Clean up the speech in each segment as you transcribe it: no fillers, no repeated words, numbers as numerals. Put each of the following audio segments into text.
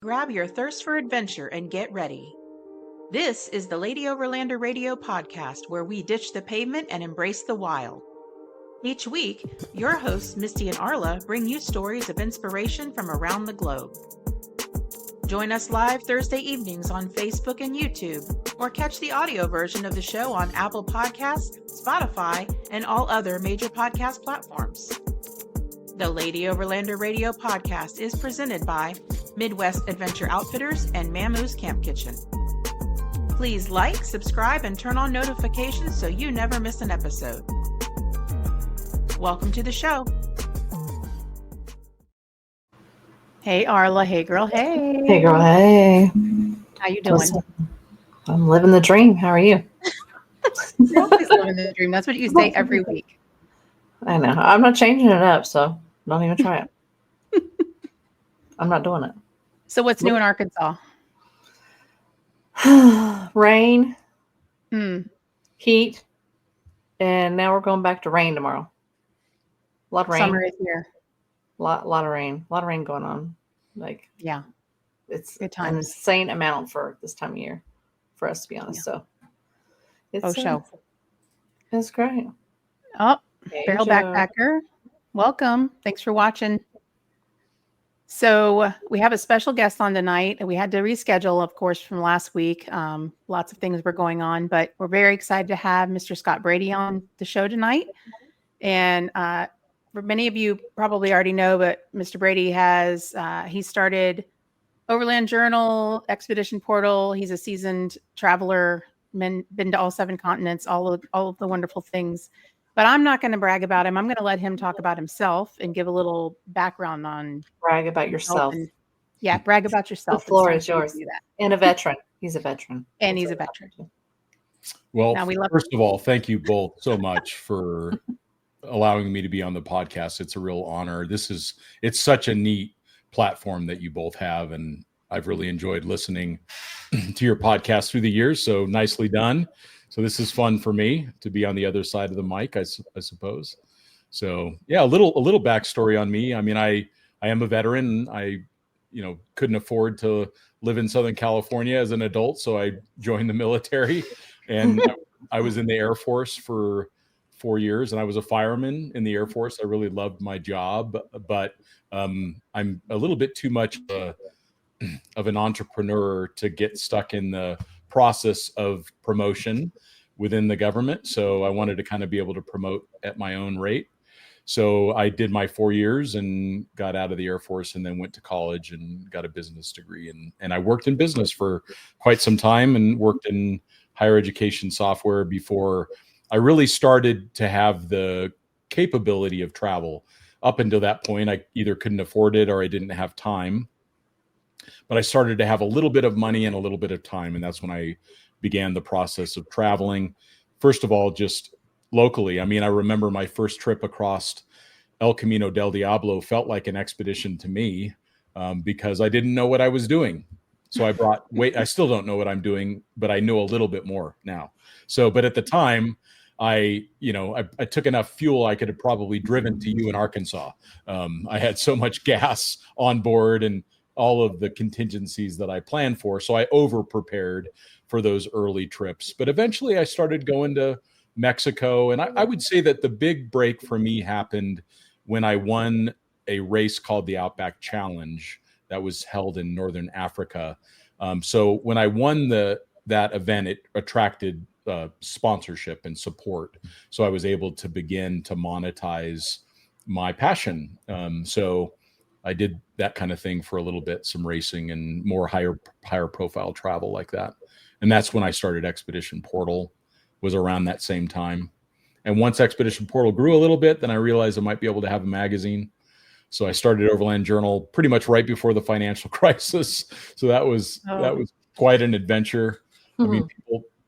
Grab your thirst for adventure and get ready. This is the Lady Overlander Radio podcast, where we ditch the pavement and embrace the wild. Each week, your hosts, Misty and Arla, bring you stories of inspiration from around the globe. Join us live Thursday evenings on Facebook and YouTube, or catch the audio version of the show on Apple Podcasts, Spotify, and all other major podcast platforms. The Lady Overlander Radio podcast is presented by Midwest Adventure Outfitters and Mamoo's Camp Kitchen. Please like, subscribe, and turn on notifications so you never miss an episode. Welcome to the show. Hey, Arla. Hey, girl. Hey. Hey, girl. Hey. How you doing? I'm living the dream. How are you? You're always living the dream. That's what you say every week. I know. I'm not changing it up, so don't even try it. I'm not doing it. So what's new in Arkansas? Rain, heat, and now we're going back to rain tomorrow. A lot of rain. Summer is here. Lot of rain. A lot of rain going on. Yeah, it's good times. An insane amount for this time of year, for us to be honest. Yeah. So it's it's great. Oh, hey, Barrel Backpacker, welcome. Thanks for watching. So we have a special guest on tonight, and we had to reschedule, of course, from last week. Lots of things were going on, but we're very excited to have Mr. Scott Brady on the show tonight. And for many of you probably already know, but Mr. Brady has, he started Overland Journal, Expedition Portal. He's a seasoned traveler, been to all 7 continents, all of the wonderful things. But I'm not going to brag about him. I'm going to let him talk about himself and give a little background on. Brag about yourself. Brag about yourself. The floor is yours. And a veteran. He's a veteran. And he's a veteran. Well, first of all, thank you both so much for allowing me to be on the podcast. It's a real honor. It's such a neat platform that you both have, and I've really enjoyed listening to your podcast through the years. So nicely done. So this is fun for me to be on the other side of the mic, I suppose. So yeah, a little backstory on me. I mean, I am a veteran. I, couldn't afford to live in Southern California as an adult, so I joined the military, and I was in the Air Force for 4 years, and I was a fireman in the Air Force. I really loved my job, but I'm a little bit too much of an entrepreneur to get stuck in the process of promotion within the government. So I wanted to kind of be able to promote at my own rate. So I did my 4 years and got out of the Air Force, and then went to college and got a business degree. And I worked in business for quite some time, and worked in higher education software before I really started to have the capability of travel. Up until that point, I either couldn't afford it or I didn't have time. But I started to have a little bit of money and a little bit of time. And that's when I began the process of traveling. First of all, just locally. I mean, I remember my first trip across El Camino del Diablo felt like an expedition to me, because I didn't know what I was doing. So I still don't know what I'm doing, but I know a little bit more now. So, but at the time, I took enough fuel I could have probably driven to you in Arkansas. I had so much gas on board and all of the contingencies that I planned for. So I over prepared for those early trips. But eventually I started going to Mexico. And I would say that the big break for me happened when I won a race called the Outback Challenge that was held in Northern Africa. So when I won that event, it attracted sponsorship and support. So I was able to begin to monetize my passion. So I did that kind of thing for a little bit, some racing and more higher profile travel like that. And that's when I started Expedition Portal, was around that same time. And once Expedition Portal grew a little bit, then I realized I might be able to have a magazine. So I started Overland Journal pretty much right before the financial crisis. So that was quite an adventure. Mm-hmm. I mean,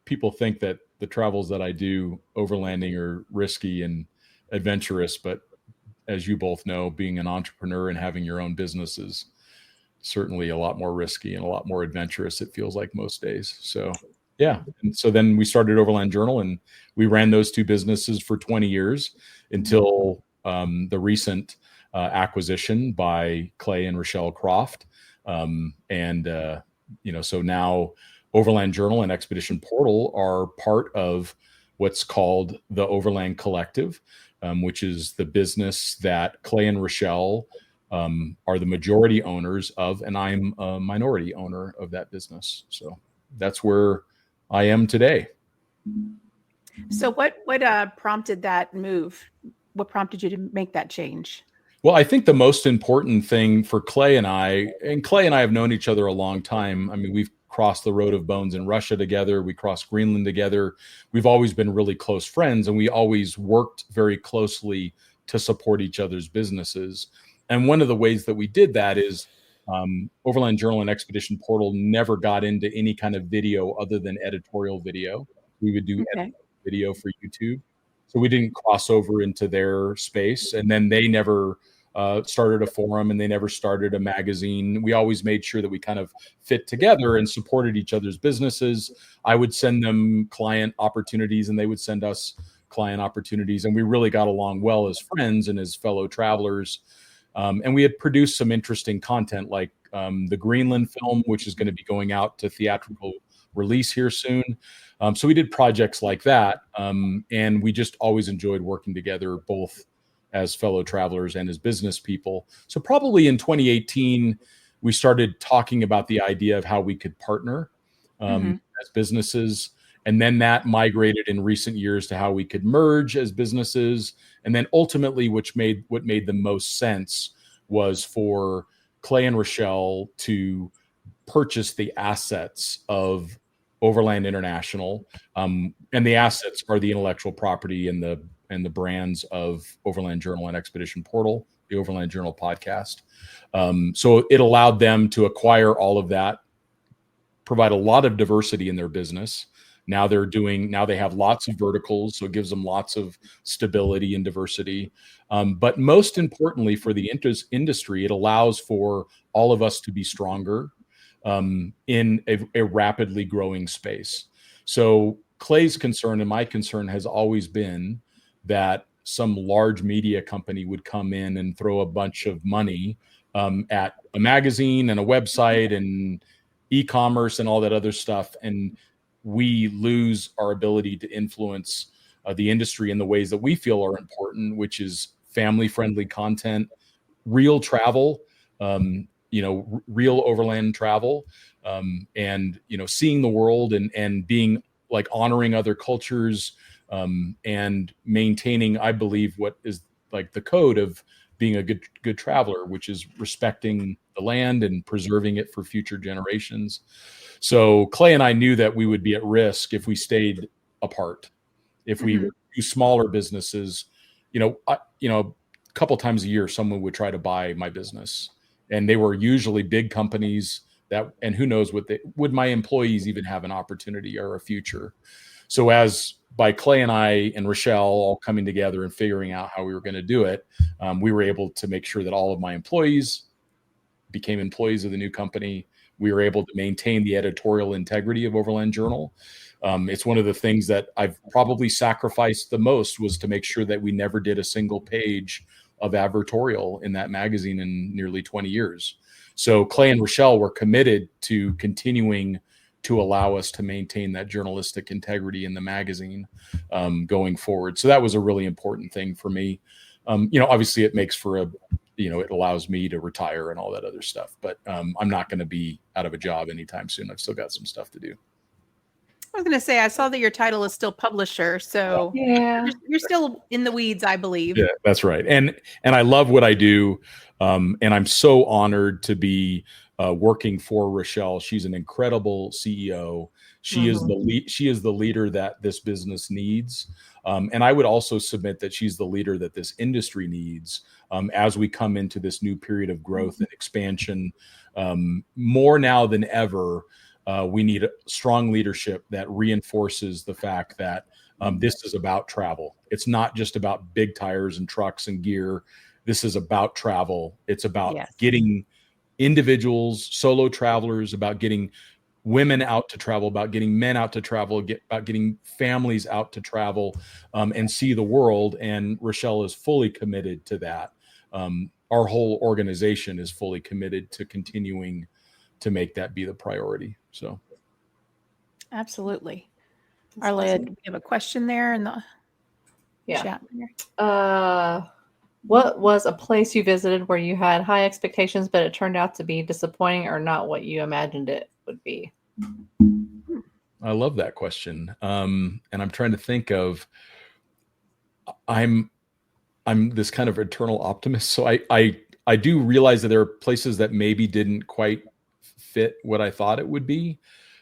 people think that the travels that I do overlanding are risky and adventurous, but as you both know, being an entrepreneur and having your own business is certainly a lot more risky and a lot more adventurous, it feels like most days. So yeah. And so then we started Overland Journal, and we ran those two businesses for 20 years until the recent acquisition by Clay and Rochelle Croft. So now Overland Journal and Expedition Portal are part of what's called the Overland Collective, which is the business that Clay and Rochelle are the majority owners of, and I'm a minority owner of that business. So that's where I am today. So what prompted that move? What prompted you to make that change? Well, I think the most important thing for Clay and I have known each other a long time. I mean, we've crossed the road of bones in Russia together. We crossed Greenland together. We've always been really close friends, and we always worked very closely to support each other's businesses. And one of the ways that we did that is Overland Journal and Expedition Portal never got into any kind of video other than editorial video. We would do video for YouTube. So we didn't cross over into their space. And then they never started a forum, and they never started a magazine. We always made sure that we kind of fit together and supported each other's businesses. I would send them client opportunities, and they would send us client opportunities. And we really got along well as friends and as fellow travelers. And we had produced some interesting content, like the Greenland film, which is going to be going out to theatrical release here soon. So we did projects like that. And we just always enjoyed working together, both as fellow travelers and as business people. So probably in 2018, we started talking about the idea of how we could partner as businesses. And then that migrated in recent years to how we could merge as businesses. And then ultimately, what made the most sense was for Clay and Rochelle to purchase the assets of Overland International. And the assets are the intellectual property and the brands of Overland Journal and Expedition Portal, the Overland Journal podcast. So it allowed them to acquire all of that, provide a lot of diversity in their business. Now they have lots of verticals, so it gives them lots of stability and diversity. But most importantly for the industry, it allows for all of us to be stronger in a rapidly growing space. So Clay's concern and my concern has always been that some large media company would come in and throw a bunch of money at a magazine and a website and e-commerce and all that other stuff, and we lose our ability to influence the industry in the ways that we feel are important, which is family-friendly content, real travel, real overland travel, and seeing the world and being like honoring other cultures, and maintaining, I believe, what is like the code of being a good traveler, which is respecting the land and preserving it for future generations. So Clay and I knew that we would be at risk if we stayed apart. If we were two smaller businesses, a couple times a year, someone would try to buy my business, and they were usually big companies and who knows would my employees even have an opportunity or a future? So as by Clay and I and Rochelle all coming together and figuring out how we were going to do it, we were able to make sure that all of my employees became employees of the new company. We were able to maintain the editorial integrity of Overland Journal. It's one of the things that I've probably sacrificed the most, was to make sure that we never did a single page of advertorial in that magazine in nearly 20 years. So Clay and Rochelle were committed to continuing to allow us to maintain that journalistic integrity in the magazine going forward. So that was a really important thing for me. Obviously it makes for it allows me to retire and all that other stuff, but I'm not going to be out of a job anytime soon. I've still got some stuff to do. I was going to say, I saw that your title is still publisher, so you're still in the weeds, I believe. Yeah, that's right. And I love what I do. And I'm so honored to be working for Rochelle. She's an incredible CEO. She is the leader that this business needs. And I would also submit that she's the leader that this industry needs as we come into this new period of growth and expansion. More now than ever, we need a strong leadership that reinforces the fact that this is about travel. It's not just about big tires and trucks and gear. This is about travel. It's about getting individuals, solo travelers, about getting women out to travel, about getting men out to travel, about getting families out to travel and see the world. And Rochelle is fully committed to that. Our whole organization is fully committed to continuing make that be the priority. So. Absolutely. Arla, do we have a question there in the chat? What was a place you visited where you had high expectations, but it turned out to be disappointing or not what you imagined it would be? I love that question. And I'm trying to think of, I'm this kind of eternal optimist. So I do realize that there are places that maybe didn't quite fit what I thought it would be,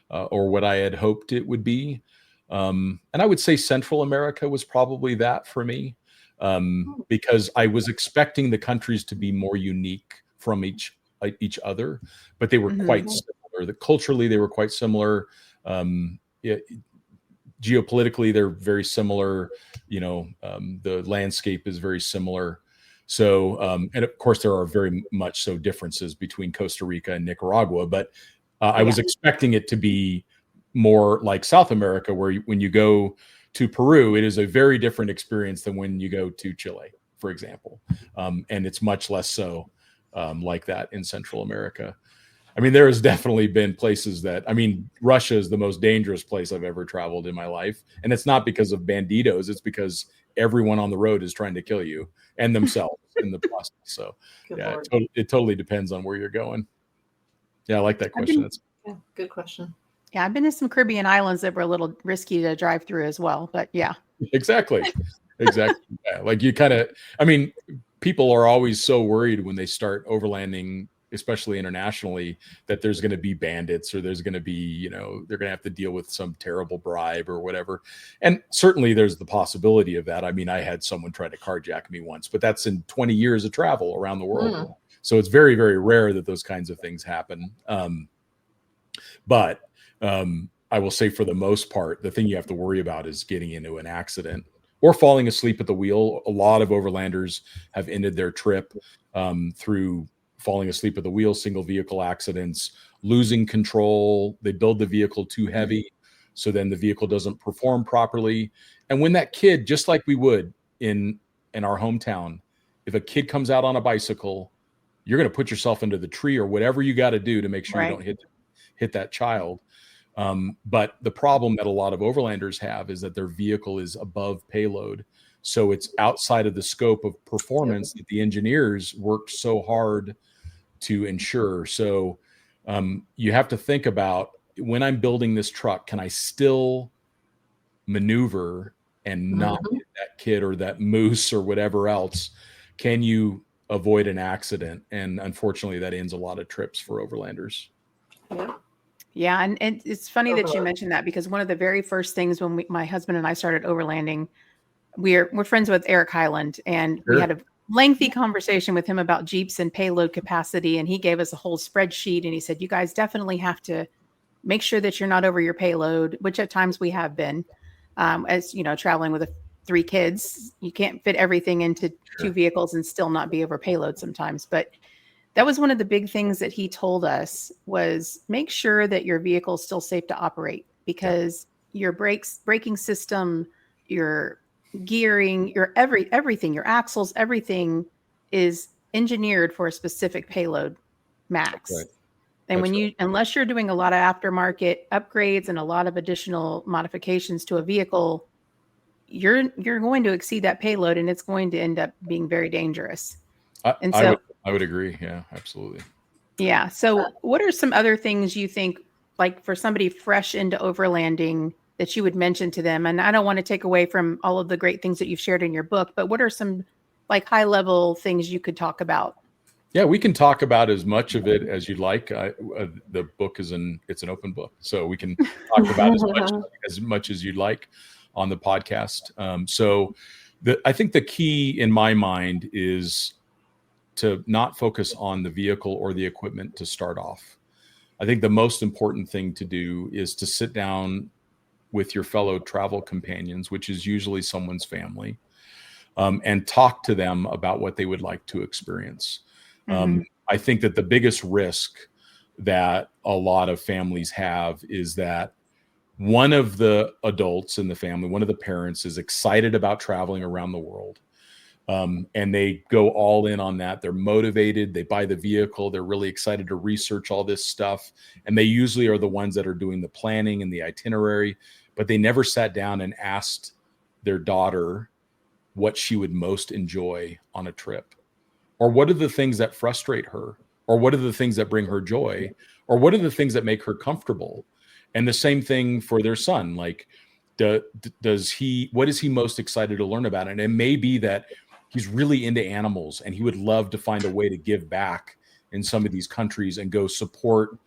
or what I had hoped it would be. And I would say Central America was probably that for me, because I was expecting the countries to be more unique from each other, but they were quite similar. Culturally, they were quite similar. Geopolitically, they're very similar. The landscape is very similar. So, and of course, there are very much so differences between Costa Rica and Nicaragua, but I was expecting it to be more like South America, where when you go to Peru, it is a very different experience than when you go to Chile, for example. And it's much less so like that in Central America. I mean, there has definitely been places that, Russia is the most dangerous place I've ever traveled in my life. And it's not because of banditos. It's because everyone on the road is trying to kill you and themselves in the process. So it totally depends on where you're going. Yeah, I like that question. Good question. Yeah, I've been to some Caribbean islands that were a little risky to drive through as well, but yeah. Exactly. Yeah, like you kind of, people are always so worried when they start overlanding, especially internationally, that there's going to be bandits or there's going to be, they're going to have to deal with some terrible bribe or whatever. And certainly there's the possibility of that. I had someone try to carjack me once, but that's in 20 years of travel around the world. So it's very, very rare that those kinds of things happen. But I will say, for the most part, the thing you have to worry about is getting into an accident or falling asleep at the wheel. A lot of overlanders have ended their trip through falling asleep at the wheel, single vehicle accidents, losing control. They build the vehicle too heavy, so then the vehicle doesn't perform properly. And when that kid, just like we would in our hometown, if a kid comes out on a bicycle, you're going to put yourself into the tree or whatever you got to do to make sure you don't hit that child. But the problem that a lot of overlanders have is that their vehicle is above payload. So it's outside of the scope of performance that the engineers worked so hard to ensure. So you have to think about, when I'm building this truck, can I still maneuver and not hit that kid or that moose or whatever else? Can you avoid an accident? And unfortunately, that ends a lot of trips for overlanders. Yeah, and it's funny that you mentioned that, because one of the very first things when my husband and I started overlanding, we're friends with Eric Highland, and we had a lengthy conversation with him about Jeeps and payload capacity, and he gave us a whole spreadsheet, and he said, you guys definitely have to make sure that you're not over your payload, which at times we have been. As you know, traveling with 3 kids, you can't fit everything into 2 vehicles and still not be over payload sometimes. But that was one of the big things that he told us, was make sure that your vehicle is still safe to operate, because your braking system, your gearing, your everything, your axles, everything is engineered for a specific payload max. And unless you're doing a lot of aftermarket upgrades and a lot of additional modifications to a vehicle, you're going to exceed that payload, and it's going to end up being very dangerous. I would agree. Yeah, absolutely. Yeah. So what are some other things you think, like for somebody fresh into overlanding, that you would mention to them? And I don't want to take away from all of the great things that you've shared in your book, but what are some like high level things you could talk about? Yeah, we can talk about as much of it as you'd like. The book it's an open book, so we can talk about as much as you'd like on the podcast. I think the key in my mind is to not focus on the vehicle or the equipment to start off. I think the most important thing to do is to sit down with your fellow travel companions, which is usually someone's family, and talk to them about what they would like to experience. I think that the biggest risk that a lot of families have is that one of the adults in the family, one of the parents, is excited about traveling around the world. And they go all in on that. They're motivated. They buy the vehicle. They're really excited to research all this stuff. And they usually are the ones that are doing the planning and the itinerary, but they never sat down and asked their daughter what she would most enjoy on a trip, or what are the things that frustrate her, or what are the things that bring her joy, or what are the things that make her comfortable. And the same thing for their son. Like, what is he most excited to learn about? And it may be that he's really into animals and he would love to find a way to give back in some of these countries and go support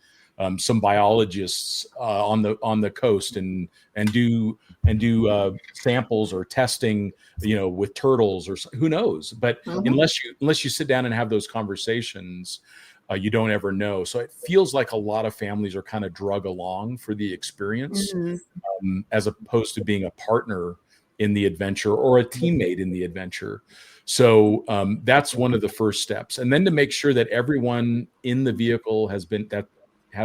some biologists on the coast and do samples or testing, with turtles, or who knows. But unless you sit down and have those conversations, you don't ever know. So it feels like a lot of families are kind of drug along for the experience, as opposed to being a partner in the adventure or a teammate in the adventure. So that's one of the first steps. And then to make sure that everyone in the vehicle has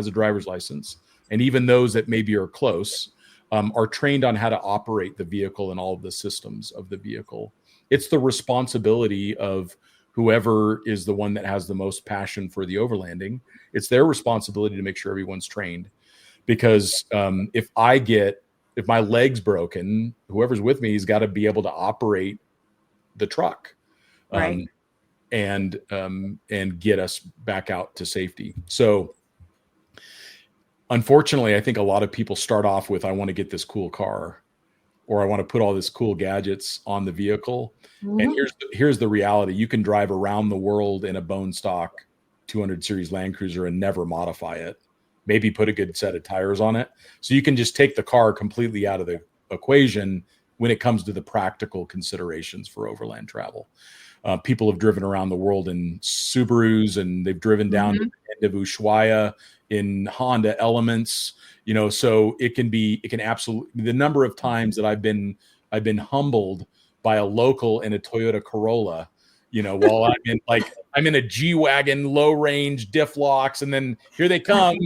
a driver's license, and even those that maybe are close, are trained on how to operate the vehicle and all of the systems of the vehicle. It's the responsibility of whoever is the one that has the most passion for the overlanding. It's their responsibility to make sure everyone's trained. Because if my leg's broken, whoever's with me has got to be able to operate the truck, right, and get us back out to safety. So unfortunately, I think a lot of people start off with, I want to get this cool car, or I want to put all this cool gadgets on the vehicle. And here's the reality. You can drive around the world in a bone stock 200 series Land Cruiser and never modify it. Maybe put a good set of tires on it. So you can just take the car completely out of the equation when it comes to the practical considerations for overland travel. People have driven around the world in Subarus, and they've driven down to the end of Ushuaia in Honda Elements, so it can absolutely, the number of times that I've been humbled by a local in a Toyota Corolla, while I'm in a G-Wagon, low range diff locks, and then here they come,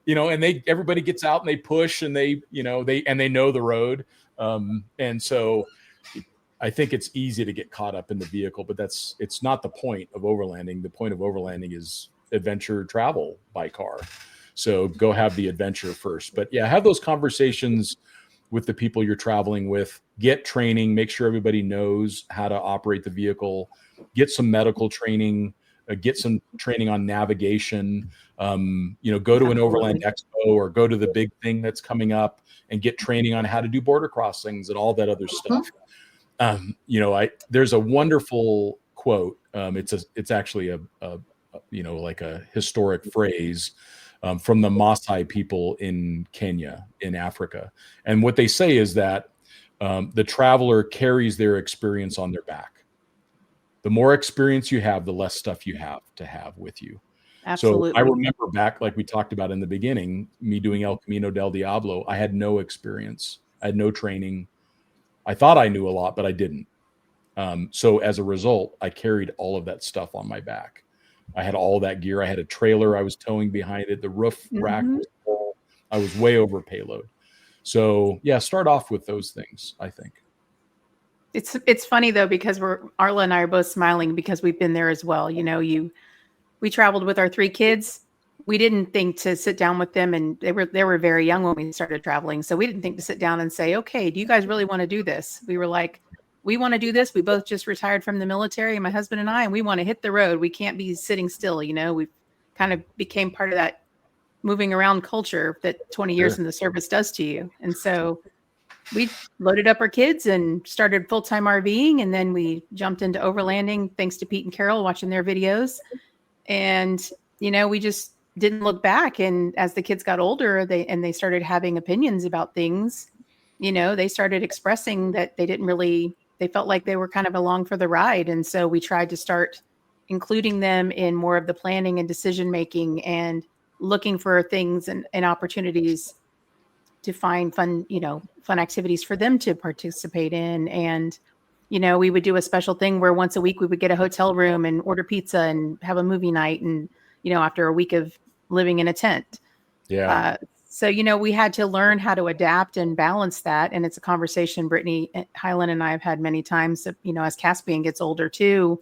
and everybody gets out and they push, and they know the road. And so I think it's easy to get caught up in the vehicle, but it's not the point of overlanding. The point of overlanding is adventure travel by car. So go have the adventure first. But yeah, have those conversations with the people you're traveling with. Get training, make sure everybody knows how to operate the vehicle, get some medical training, get some training on navigation, go to an Overland Expo or go to the big thing that's coming up and get training on how to do border crossings and all that other stuff. There's a wonderful quote. It's actually a like a historic phrase from the Maasai people in Kenya, in Africa. And what they say is that the traveler carries their experience on their back. The more experience you have, the less stuff you have to have with you. Absolutely. So I remember back, like we talked about in the beginning, me doing El Camino del Diablo, I had no experience. I had no training. I thought I knew a lot, but I didn't. So as a result, I carried all of that stuff on my back. I had all that gear. I had a trailer I was towing behind it. The roof rack was full. I was way over payload. So yeah, start off with those things, I think. It's funny though, because Arla and I are both smiling because we've been there as well. We traveled with our 3 kids. We didn't think to sit down with them, and they were very young when we started traveling. So we didn't think to sit down and say, okay, do you guys really want to do this? We were like, we want to do this. We both just retired from the military, my husband and I, and we want to hit the road. We can't be sitting still. We kind of became part of that moving around culture that 20 years in the service does to you. And so we loaded up our kids and started full-time RVing. And then we jumped into overlanding, thanks to Pete and Carol, watching their videos. And, we just didn't look back. And as the kids got older, they started having opinions about things, they started expressing that they felt like they were kind of along for the ride. And so we tried to start including them in more of the planning and decision-making and looking for things and opportunities to find fun activities for them to participate in. And, we would do a special thing where once a week we would get a hotel room and order pizza and have a movie night. And, after a week of living in a tent, So, we had to learn how to adapt and balance that. And it's a conversation Brittany Highland and I have had many times, as Caspian gets older too.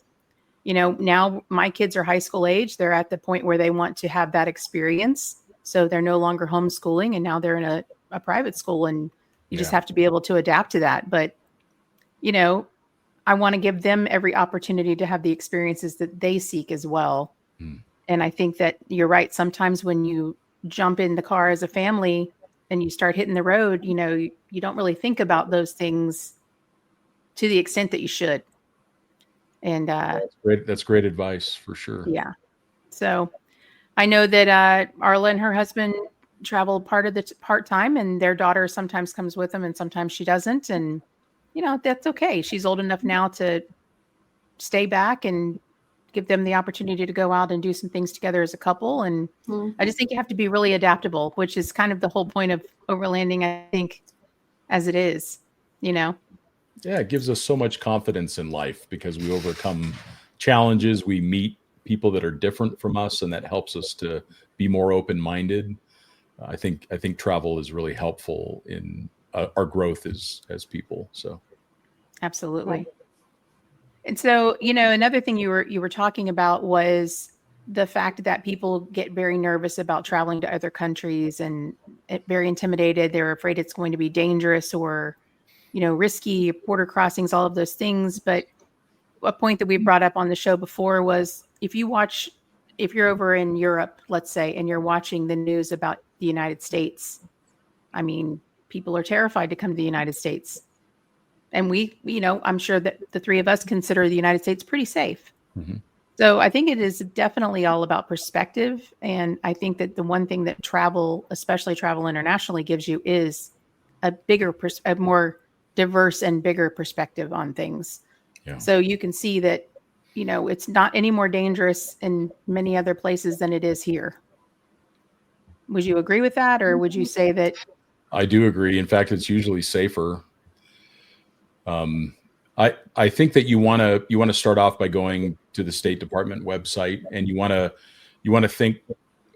Now my kids are high school age. They're at the point where they want to have that experience. So they're no longer homeschooling, and now they're in a private school, and you just have to be able to adapt to that. But, I want to give them every opportunity to have the experiences that they seek as well. And I think that you're right. Sometimes when you jump in the car as a family and you start hitting the road, you don't really think about those things to the extent that you should. And that's great advice for sure. Yeah. So I know that Arla and her husband travel part-time, and their daughter sometimes comes with them and sometimes she doesn't. And, that's okay. She's old enough now to stay back and give them the opportunity to go out and do some things together as a couple. And I just think you have to be really adaptable, which is kind of the whole point of overlanding, I think, as it is, Yeah, it gives us so much confidence in life because we overcome challenges. We meet people that are different from us, and that helps us to be more open-minded. I think travel is really helpful in our growth as people. So, absolutely. And so, another thing you were talking about was the fact that people get very nervous about traveling to other countries and very intimidated. They're afraid it's going to be dangerous or, risky, border crossings, all of those things. But a point that we brought up on the show before was if you're over in Europe, let's say, and you're watching the news about the United States, I mean, people are terrified to come to the United States. And we, I'm sure that the three of us consider the United States pretty safe. Mm-hmm. So I think it is definitely all about perspective. And I think that the one thing that travel, especially travel internationally, gives you is a more diverse and bigger perspective on things. Yeah. So you can see that, it's not any more dangerous in many other places than it is here. Would you agree with that? Or would you say that? I do agree. In fact, it's usually safer. I think that you want to start off by going to the State Department website, and you want to think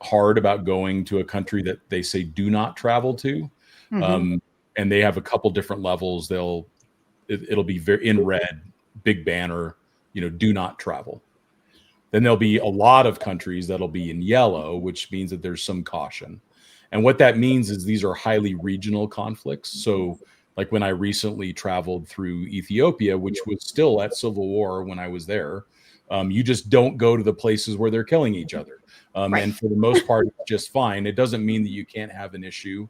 hard about going to a country that they say do not travel to. Mm-hmm. And they have a couple different levels. It'll be very in red, big banner, do not travel. Then there'll be a lot of countries that'll be in yellow, which means that there's some caution. And what that means is these are highly regional conflicts. So like when I recently traveled through Ethiopia, which was still at civil war when I was there, you just don't go to the places where they're killing each other. Right. And for the most part, it's just fine. It doesn't mean that you can't have an issue.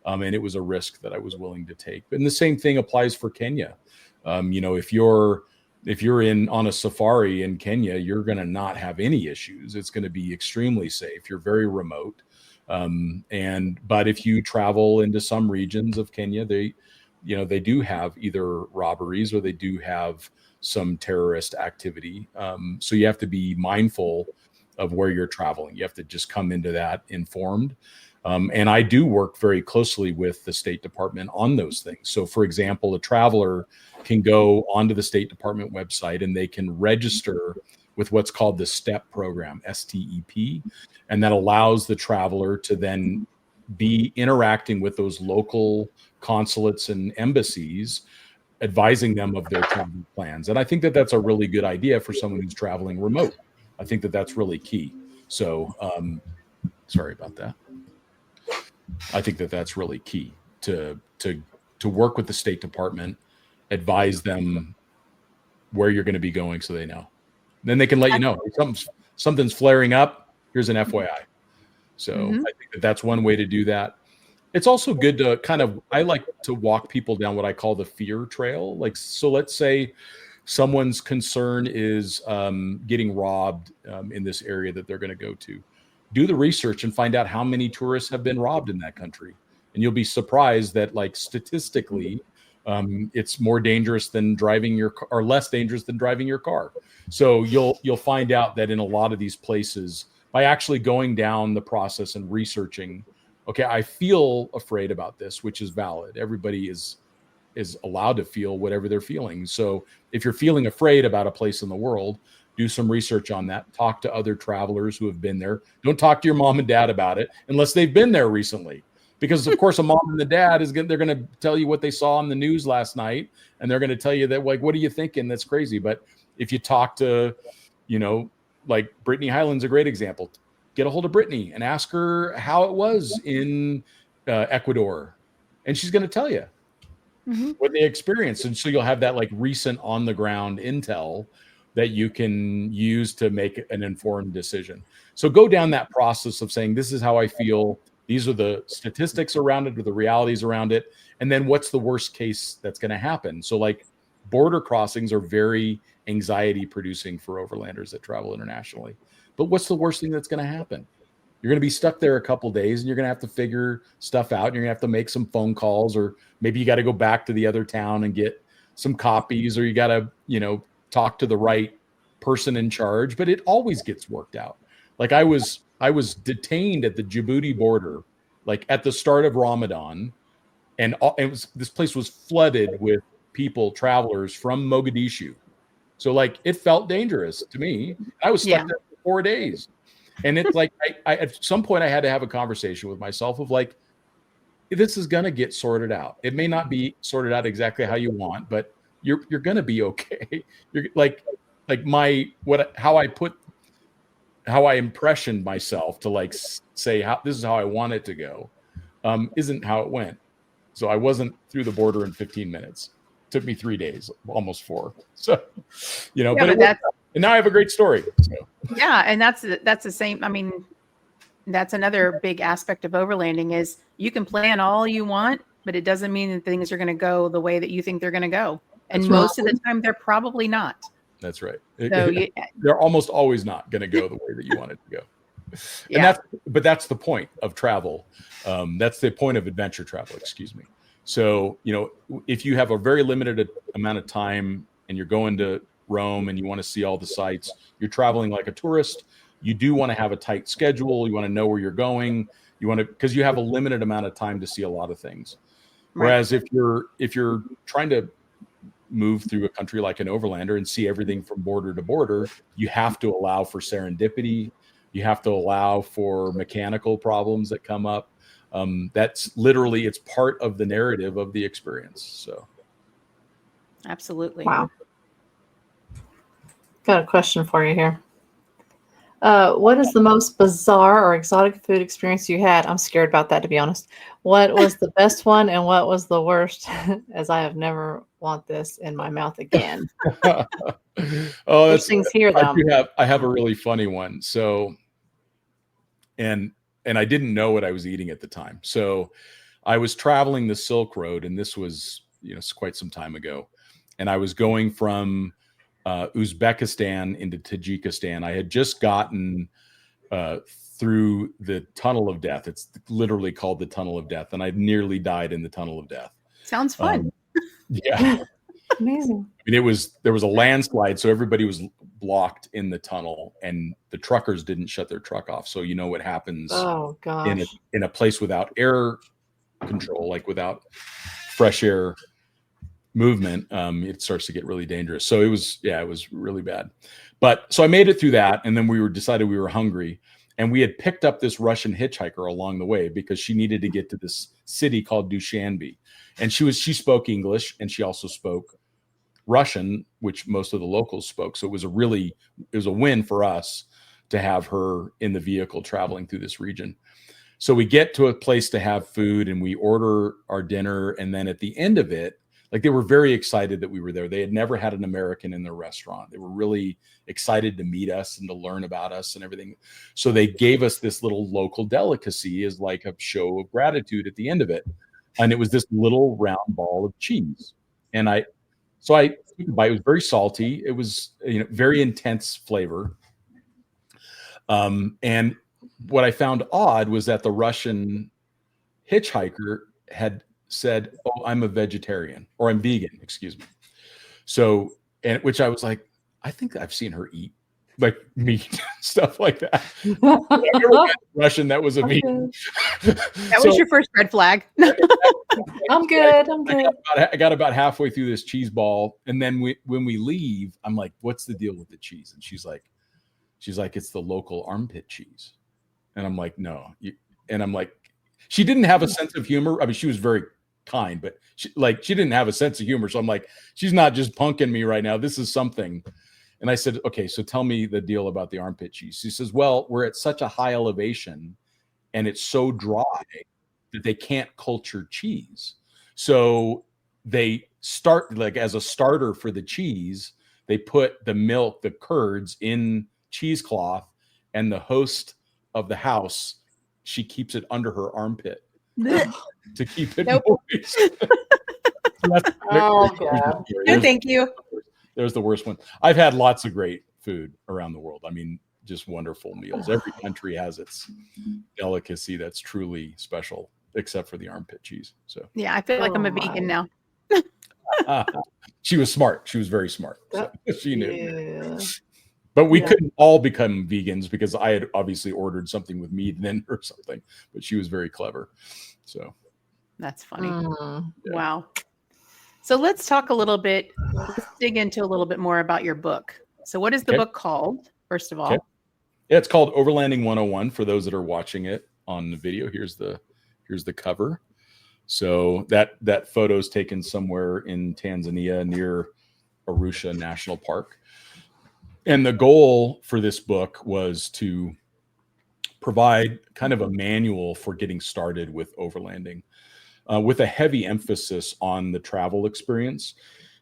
And it was a risk that I was willing to take. And the same thing applies for Kenya. If you're on a safari in Kenya, you're going to not have any issues. It's going to be extremely safe. You're very remote. But if you travel into some regions of Kenya, they do have either robberies or they do have some terrorist activity. So you have to be mindful of where you're traveling. You have to just come into that informed. And I do work very closely with the State Department on those things. So, for example, a traveler can go onto the State Department website and they can register with what's called the STEP program, STEP, and that allows the traveler to then be interacting with those local consulates and embassies, advising them of their travel plans. And I think that that's a really good idea for someone who's traveling remote. I think that that's really key. So, sorry about that. I think that that's really key to work with the State Department, advise them where you're going to be going so they know. Then they can let you know something's flaring up. Here's an FYI. So I think that that's one way to do that. It's also good to I like to walk people down what I call the fear trail. So let's say someone's concern is getting robbed in this area that they're going to go to. Do the research and find out how many tourists have been robbed in that country. And you'll be surprised that statistically, it's more dangerous than driving your car, or less dangerous than driving your car. So you'll find out that in a lot of these places, by actually going down the process and researching, okay, I feel afraid about this, which is valid. Everybody is allowed to feel whatever they're feeling. So if you're feeling afraid about a place in the world, do some research on that. Talk to other travelers who have been there. Don't talk to your mom and dad about it unless they've been there recently. Because of course a mom and the dad they're going to tell you what they saw on the news last night, and they're going to tell you that, like, what are you thinking? That's crazy. But if you talk to, like Brittany Highland's a great example. Get a hold of Brittany and ask her how it was in Ecuador, and she's going to tell you what they experienced. And so you'll have that like recent on the ground intel that you can use to make an informed decision. So go down that process of saying, this is how I feel. These are the statistics around it or the realities around it. And then what's the worst case that's going to happen? So like border crossings are very anxiety producing for overlanders that travel internationally. But what's the worst thing that's going to happen? You're going to be stuck there a couple days and you're going to have to figure stuff out. And you're going to have to make some phone calls, or maybe you got to go back to the other town and get some copies, or you got to, talk to the right person in charge, but it always gets worked out. Like I was detained at the Djibouti border, like at the start of Ramadan, and this place was flooded with travelers from Mogadishu. So like it felt dangerous to me. I was stuck there for 4 days. And it's like, I at some point I had to have a conversation with myself of like, this is going to get sorted out. It may not be sorted out exactly how you want, but you're going to be okay. You're how I impressioned myself to like say this is how I want it to go, isn't how it went. So I wasn't through the border in 15 minutes. It took me 3 days, almost 4. So, and now I have a great story. So. Yeah. And that's the same. I mean, that's another big aspect of overlanding is you can plan all you want, but it doesn't mean that things are going to go the way that you think they're going to go. And most of the time they're probably not. That's right. So they're almost always not going to go the way that you want it to go. And that's the point of travel. That's the point of adventure travel, excuse me. So, if you have a very limited amount of time and you're going to Rome and you want to see all the sites, you're traveling like a tourist. You do want to have a tight schedule. You want to know where you're going. Because you have a limited amount of time to see a lot of things. Right. Whereas if you're trying to move through a country like an overlander and see everything from border to border, you have to allow for serendipity. You have to allow for mechanical problems that come up. That's literally, it's part of the narrative of the experience. So. Absolutely. Wow. Got a question for you here. What is the most bizarre or exotic food experience you had? I'm scared about that, to be honest. What was the best one and what was the worst? As I have never want this in my mouth again. There's things here though. I have a really funny one. So, and I didn't know what I was eating at the time. So I was traveling the Silk Road, and this was, it's quite some time ago. And I was going from Uzbekistan into Tajikistan. I had just gotten through the Tunnel of Death. It's literally called the Tunnel of Death, and I nearly died in the Tunnel of Death. Sounds fun. Yeah. Amazing. I mean, there was a landslide, so everybody was blocked in the tunnel, and the truckers didn't shut their truck off. So you know what happens in a place without air control, like without fresh air movement, it starts to get really dangerous. So it was really bad. But so I made it through that, and then decided we were hungry, and we had picked up this Russian hitchhiker along the way because she needed to get to this city called Dushanbe, and she spoke English, and she also spoke Russian, which most of the locals spoke. So it was a win for us to have her in the vehicle traveling through this region. So we get to a place to have food, and we order our dinner, and then at the end of it, like, they were very excited that we were there. They had never had an American in their restaurant. They were really excited to meet us and to learn about us and everything. So they gave us this little local delicacy as like a show of gratitude at the end of it. And it was this little round ball of cheese. And I took a bite. It was very salty. It was, very intense flavor. And what I found odd was that the Russian hitchhiker had said, "Oh, I'm a vegetarian," or "I'm vegan," excuse me. So, and which I was like, I think I've seen her eat like meat, stuff like that. I've never met a Russian that was a vegan. That was your first red flag. I'm good. I got about halfway through this cheese ball, and then when we leave, I'm like, "What's the deal with the cheese?" And she's like, "It's the local armpit cheese." And I'm like, "No," and I'm like, She didn't have a sense of humor. I mean, she was very kind, but she didn't have a sense of humor. So I'm like, she's not just punking me right now. This is something. And I said, okay, so tell me the deal about the armpit cheese. She says, well, we're at such a high elevation and it's so dry that they can't culture cheese. So they start, like, as a starter for the cheese, they put the milk, the curds, in cheesecloth, and the host of the house, she keeps it under her armpit to keep it moist. Oh, God. No, thank you. There's the worst one. I've had lots of great food around the world. I mean, just wonderful meals. Every country has its delicacy that's truly special, except for the armpit cheese. So yeah, I feel like I'm a vegan now. She was smart. She was very smart. So she knew. Yeah. But we couldn't all become vegans because I had obviously ordered something with meat in or something. But she was very clever. So that's funny. Yeah. Wow. So let's talk a little bit. Let's dig into a little bit more about your book. So what is the book called, first of all? Okay. Yeah, it's called Overlanding 101 for those that are watching it on the video. Here's the cover. So that photo is taken somewhere in Tanzania near Arusha National Park. And the goal for this book was to provide kind of a manual for getting started with overlanding, with a heavy emphasis on the travel experience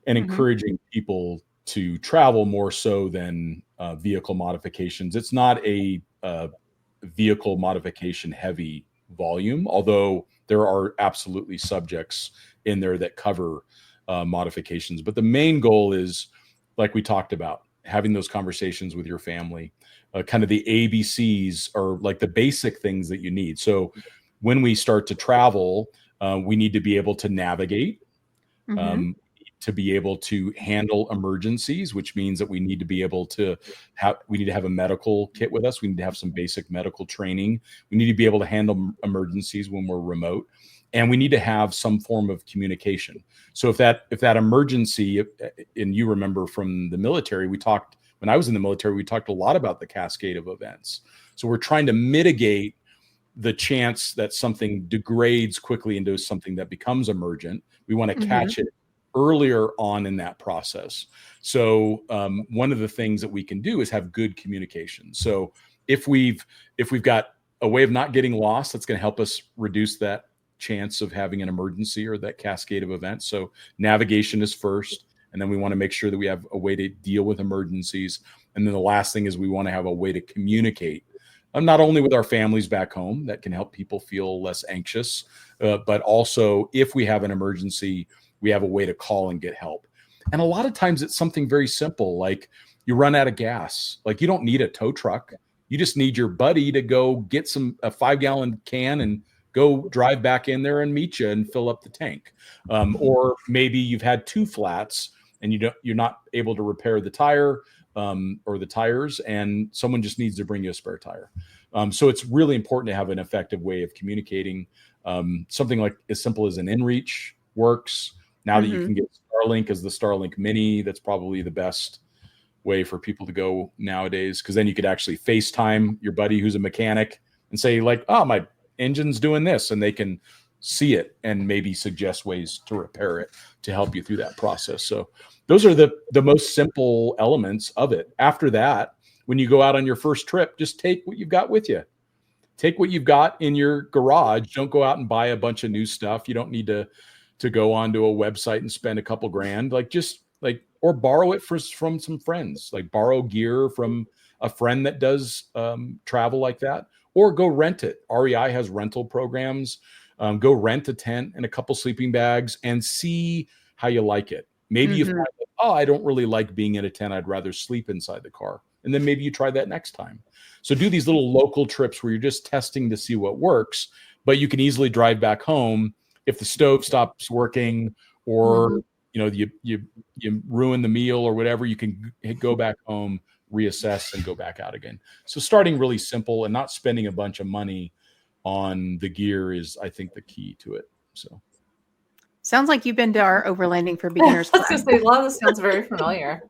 and encouraging people to travel more so than vehicle modifications. It's not a vehicle modification heavy volume, although there are absolutely subjects in there that cover modifications. But the main goal is, like we talked about, having those conversations with your family, kind of the ABCs, or like the basic things that you need. So when we start to travel, we need to be able to navigate, to be able to handle emergencies, which means that we need to be able to have a medical kit with us. We need to have some basic medical training. We need to be able to handle emergencies when we're remote, and we need to have some form of communication. So if that emergency, and you remember from the military, when I was in the military, we talked a lot about the cascade of events. So we're trying to mitigate the chance that something degrades quickly into something that becomes emergent. We want to catch it earlier on in that process. So one of the things that we can do is have good communication. So if we've got a way of not getting lost, that's going to help us reduce that chance of having an emergency or that cascade of events. So navigation is first, and then we want to make sure that we have a way to deal with emergencies. And then the last thing is we want to have a way to communicate, not only with our families back home, that can help people feel less anxious, but also if we have an emergency, we have a way to call and get help. And a lot of times it's something very simple, like you run out of gas. Like you don't need a tow truck. You just need your buddy to go get a 5-gallon can and go drive back in there and meet you and fill up the tank. Or maybe you've had 2 flats and you're not able to repair the tire or the tires, and someone just needs to bring you a spare tire. So it's really important to have an effective way of communicating. Something like as simple as an inReach works. Now that you can get Starlink as the Starlink Mini, that's probably the best way for people to go nowadays, because then you could actually FaceTime your buddy who's a mechanic and say, like, oh, my engine's doing this, and they can see it and maybe suggest ways to repair it to help you through that process. So those are the most simple elements of it. After that, when you go out on your first trip, just take what you've got with you. Take what you've got in your garage. Don't go out and buy a bunch of new stuff. You don't need to go onto a website and spend a couple grand. Or borrow it from some friends. Like borrow gear from a friend that does travel like that, or go rent it. REI has rental programs. Go rent a tent and a couple sleeping bags and see how you like it. Maybe you find that, oh, I don't really like being in a tent. I'd rather sleep inside the car. And then maybe you try that next time. So do these little local trips where you're just testing to see what works, but you can easily drive back home if the stove stops working, or you ruin the meal or whatever. You can go back home, reassess, and go back out again. So starting really simple and not spending a bunch of money on the gear is, I think, the key to it. So sounds like you've been to our Overlanding for Beginners class. A lot of this sounds very familiar.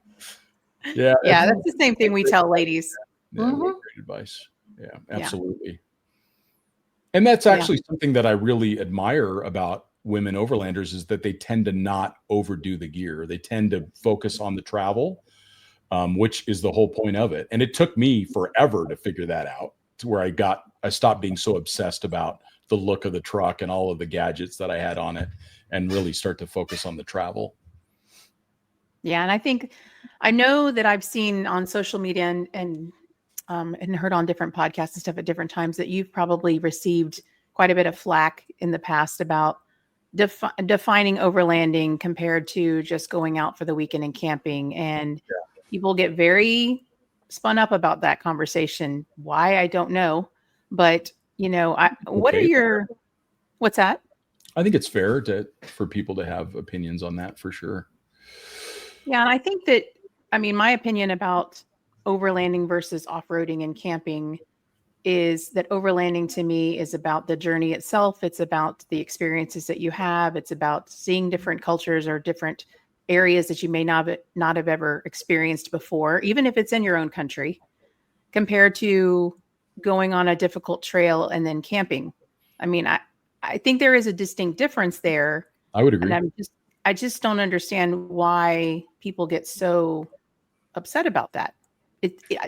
Yeah, that's the same thing we tell ladies. Yeah, great advice. Yeah, absolutely. And that's actually something that I really admire about women overlanders, is that they tend to not overdo the gear. They tend to focus on the travel, which is the whole point of it. And it took me forever to figure that out, to where I stopped being so obsessed about the look of the truck and all of the gadgets that I had on it, and really start to focus on the travel. Yeah. And I know that I've seen on social media and heard on different podcasts and stuff at different times that you've probably received quite a bit of flack in the past about defining overlanding compared to just going out for the weekend and camping. And people get very spun up about that conversation. Why, I don't know. But, what's that? I think it's fair for people to have opinions on that, for sure. Yeah. And I think that, my opinion about overlanding versus off-roading and camping is that overlanding to me is about the journey itself. It's about the experiences that you have. It's about seeing different cultures or different areas that you may not have ever experienced before, even if it's in your own country, compared to going on a difficult trail and then camping. I think there is a distinct difference there. I would agree. And I just don't understand why people get so upset about that.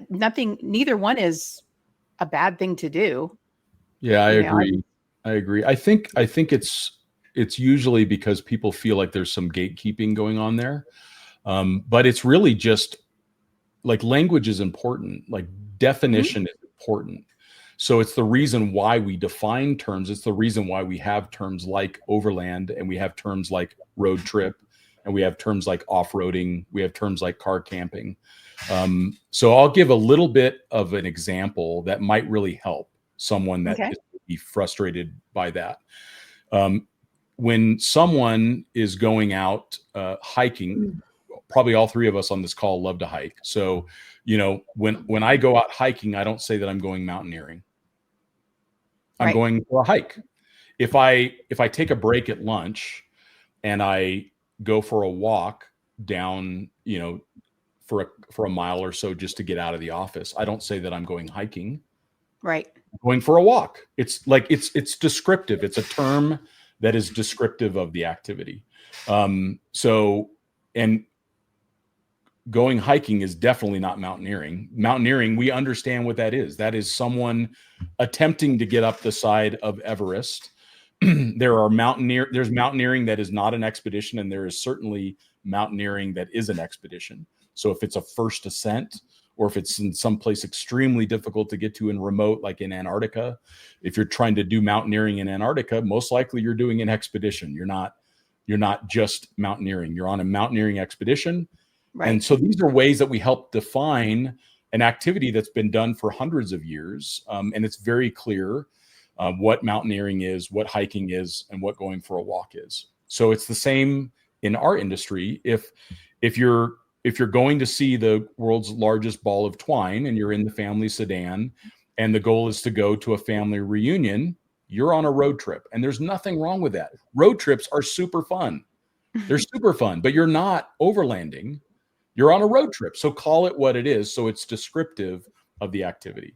Neither one is a bad thing to do. Yeah, I agree. I agree. I think it's usually because people feel like there's some gatekeeping going on there. But it's really just like, language is important. Like, definition is important. So it's the reason why we define terms. It's the reason why we have terms like overland, and we have terms like road trip, and we have terms like off-roading. We have terms like car camping. So I'll give a little bit of an example that might really help someone that is be frustrated by that. When someone is going out hiking, probably all three of us on this call love to hike. So, when I go out hiking, I don't say that I'm going mountaineering. I'm going for a hike. If I take a break at lunch and I go for a walk down, for a mile or so just to get out of the office, I don't say that I'm going hiking. Right. I'm going for a walk. It's like, it's descriptive. It's a term that is descriptive of the activity. And going hiking is definitely not mountaineering. Mountaineering, we understand what that is. That is someone attempting to get up the side of Everest. There's mountaineering that is not an expedition, and there is certainly mountaineering that is an expedition. So if it's a first ascent, or if it's in some place extremely difficult to get to and remote, like in Antarctica, if you're trying to do mountaineering in Antarctica, most likely you're doing an expedition. You're not just mountaineering. You're on a mountaineering expedition. Right. And so these are ways that we help define an activity that's been done for hundreds of years. And it's very clear what mountaineering is, what hiking is, and what going for a walk is. So it's the same in our industry. If you're going to see the world's largest ball of twine and you're in the family sedan and the goal is to go to a family reunion, you're on a road trip. And there's nothing wrong with that. Road trips are super fun. They're super fun, but you're not overlanding. You're on a road trip. So call it what it is. So it's descriptive of the activity.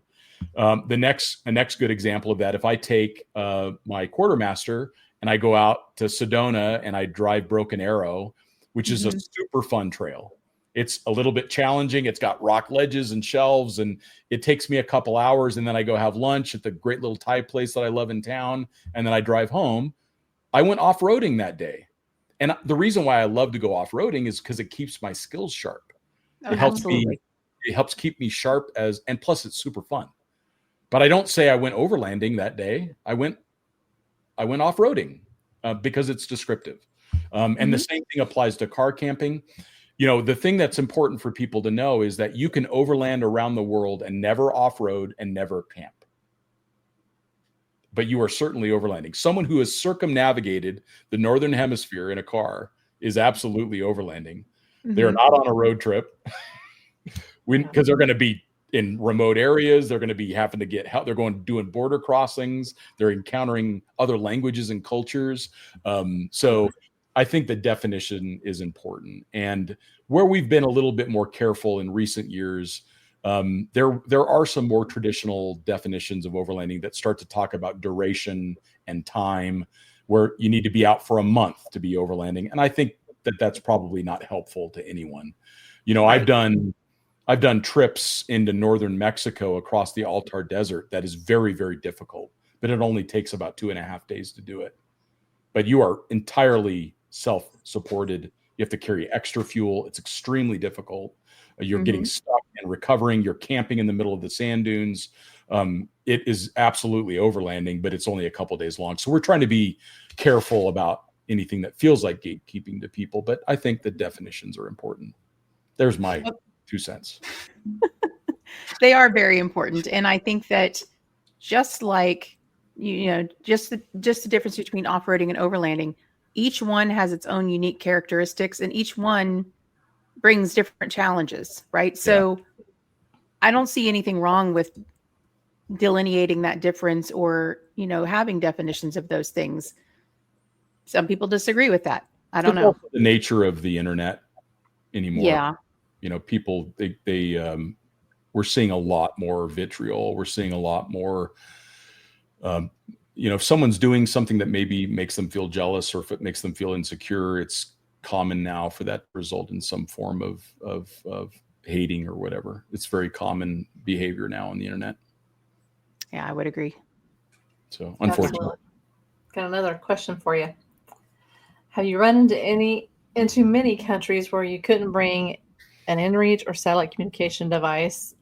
The next good example of that, if I take my quartermaster and I go out to Sedona and I drive Broken Arrow, which is a super fun trail. It's a little bit challenging. It's got rock ledges and shelves, and it takes me a couple hours. And then I go have lunch at the great little Thai place that I love in town. And then I drive home. I went off-roading that day. And the reason why I love to go off-roading is because it keeps my skills sharp. It helps keep me sharp, and plus it's super fun. But I don't say I went overlanding that day. I went off-roading because it's descriptive. And the same thing applies to car camping. The thing that's important for people to know is that you can overland around the world and never off-road and never camp. But you are certainly overlanding. Someone who has circumnavigated the Northern Hemisphere in a car is absolutely overlanding. They're not on a road trip because they're going to be in remote areas. They're going to be having to get help. They're doing border crossings. They're encountering other languages and cultures. So I think the definition is important. And where we've been a little bit more careful in recent years There are some more traditional definitions of overlanding that start to talk about duration and time, where you need to be out for a month to be overlanding. And I think that that's probably not helpful to anyone. Right. I've done trips into northern Mexico across the Altar Desert. That is very, very difficult, but it only takes about 2.5 days to do it. But you are entirely self-supported. You have to carry extra fuel. It's extremely difficult. You're getting stuck and recovering. You're camping in the middle of the sand dunes. It is absolutely overlanding, but it's only a couple days long. So we're trying to be careful about anything that feels like gatekeeping to people. But I think the definitions are important. There's my 2 cents. They are very important. And I think that just like, just the difference between off-roading and overlanding, each one has its own unique characteristics, and each one brings different challenges, right? So I don't see anything wrong with delineating that difference or, having definitions of those things. Some people disagree with that. I don't know. The nature of the internet anymore. Yeah. People, we're seeing a lot more vitriol. We're seeing a lot more, if someone's doing something that maybe makes them feel jealous, or if it makes them feel insecure, it's common now for that to result in some form of hating or whatever. It's very common behavior now on the internet. Yeah, I would agree. So unfortunately. Got another question for you. Have you run into many countries where you couldn't bring an inReach or satellite communication device?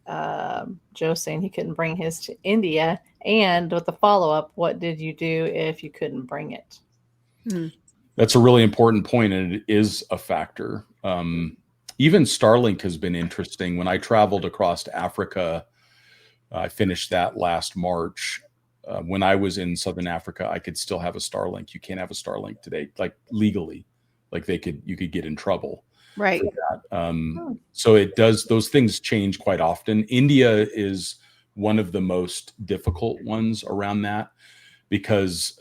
Joe's saying he couldn't bring his to India. And with the follow-up, what did you do if you couldn't bring it? That's a really important point, and it is a factor. Even Starlink has been interesting. When I traveled across Africa, I finished that last March. When I was in Southern Africa, I could still have a Starlink. You can't have a Starlink today, like legally, like you could get in trouble. Right. For that. So it does, those things change quite often. India is one of the most difficult ones around that, because